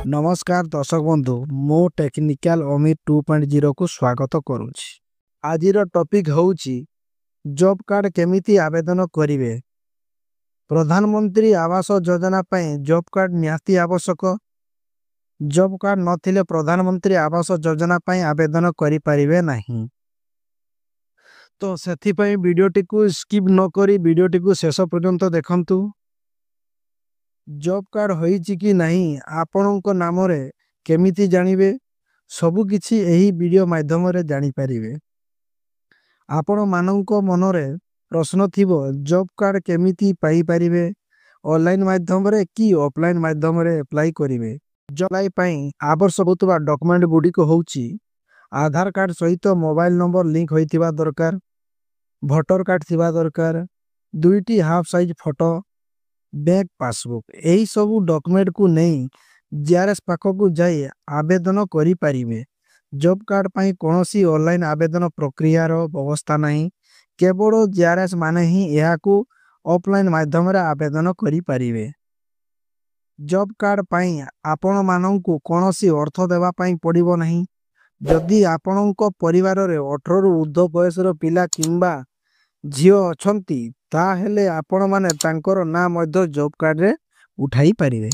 नमस्कार दर्शक बंधु मो टेक्निकल अमित 2.0 को स्वागत करुँच। आज टॉपिक होउची जॉब कार्ड केमिति आवेदन करिवे। प्रधानमंत्री आवास योजना पई जॉब कार्ड निहाती आवश्यक। जॉब कार्ड नथिले प्रधानमंत्री आवास योजना पई आवेदन करि परिवे नहीं। तो सेथि पई वीडियोटी को स्किप न करी वीडियोटी को शेष पर्यंत देखंतु। जॉब कार्ड होईची कि नहीं आपनों नाम रे केमिति जानिबे सबु किछि एही वीडियो माध्यम रे जानि परिवे। आपण मानंको मनरे प्रश्न थिबो जॉब कार्ड केमिति पाई परिवे, ऑनलाइन माध्यम रे कि ऑफलाइन माध्यम रे अप्लाई करिवे। जॉब अप्लाई पई आवश्यक होतबा डॉक्यूमेंट गुडी को होउची आधार कार्ड सहित मोबाइल नंबर लिंक होइतिबा दरकार, वोटर कार्ड थिबा दरकार, दुईटी half size photo, bank passbook यही सबू डॉक्यूमेंट को नहीं जीआरएस पाखक को जाई आवेदन करि परिवे। जॉब कार्ड पाई कोनोसी ऑनलाइन आवेदन प्रक्रिया रो व्यवस्था नहीं, केवल जीआरएस माने ही यहा को ऑफलाइन माध्यम रे आवेदन करि परिवे। जॉब कार्ड पाई आपण मानंकु कोनोसी अर्थ देवा पाई पड़िबो नहीं। जदि आपणको परिवार रे 18 रु ऊर्ध्व बयस रो पिला किंबा झियो अछंती ताहेले आपण माने तांकर ना मध्य जॉब कार्ड रे उठाई परिवे।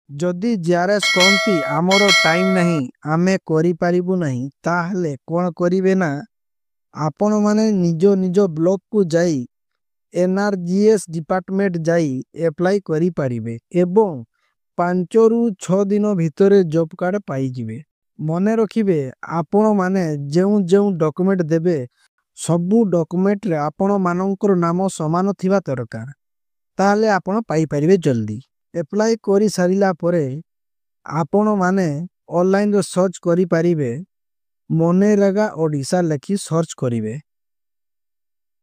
जदि जीआरएस कहंती आमरो टाइम नहीं आमे करि परिबु नहीं ताहेले कोन करिवे ना आपण माने निजो निजो ब्लॉक को जाई एनआरजीएस डिपार्टमेंट जाई अप्लाई करि परिवे एवं 5 रु 6 दिन भितरे जॉब कार्ड पाई जिवे। मने रखिबे आपण माने जेउ जेउ डॉक्यूमेंट देबे सबु डॉक्यूमेंट रे आपण मानंकर नाम समान थिबा दरकार ताले आपण पाई परिवे जल्दी। अप्लाई करि सारिला परे आपण माने ऑनलाइन रो सर्च करि परिवे मनरेगा ओडिशा लेखि सर्च करिवे।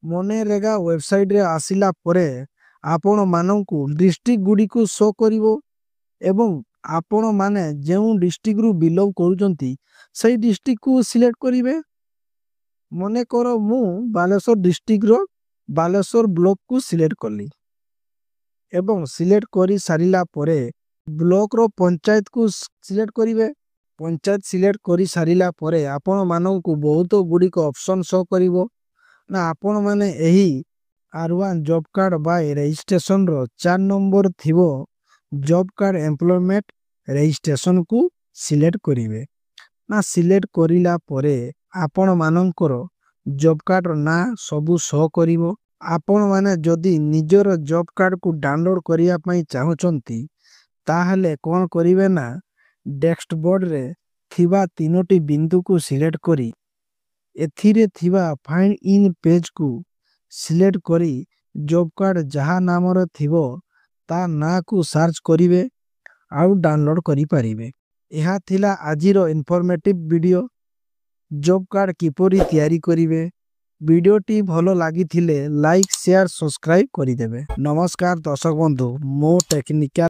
मनरेगा वेबसाइट रे आसिला परे आपण मानंकु डिस्ट्रिक्ट गुडी को शो करिवो एवं आपण माने जेउ डिस्ट्रिक्ट रु बिलोंग करूचंती सही डिस्ट्रिक्ट को सिलेक्ट करिवे। मने करो मु बालेश्वर डिस्ट्रिक्ट रो बालेश्वर ब्लॉक को सिलेक्ट करली एवं सिलेक्ट करी सारिला परे ब्लॉक रो पंचायत को सिलेक्ट करिवे। पंचायत सिलेक्ट करी सारिला परे आपण मानन को बहुत गुडी को ऑप्शन शो करिवो ना आपण माने एही R1 job card by registration रो 4 नंबर थिवो जॉब कार्ड एम्प्लॉयमेंट रजिस्ट्रेशन को सिलेक्ट करिवे ना सिलेक्ट करिला परे आपण मानंकर जॉब कार्ड ना सबु शो करिवो। आपण माने जदि निजर जॉब कार्ड को डाउनलोड करिया पई चाहुचंती ताहले कोन करिवे ना डेस्कबोर्ड रे थिबा तीनोटी बिंदु को सिलेक्ट करी एथिरे थिबा फाइंड इन पेज को सिलेक्ट करी जॉब कार्ड जहा नाम रे थिबो ता ना को सर्च करिवे आउ डाउनलोड करि परिवे। एहा थिला आजिरो इन्फॉर्मेटिव वीडियो जॉब कार्ड किपरि तैयारी करिवे। वीडियोटी भलो लागि थिले लाइक शेयर सब्सक्राइब करि देबे। नमस्कार दर्शक बंधु मो टेक्निकल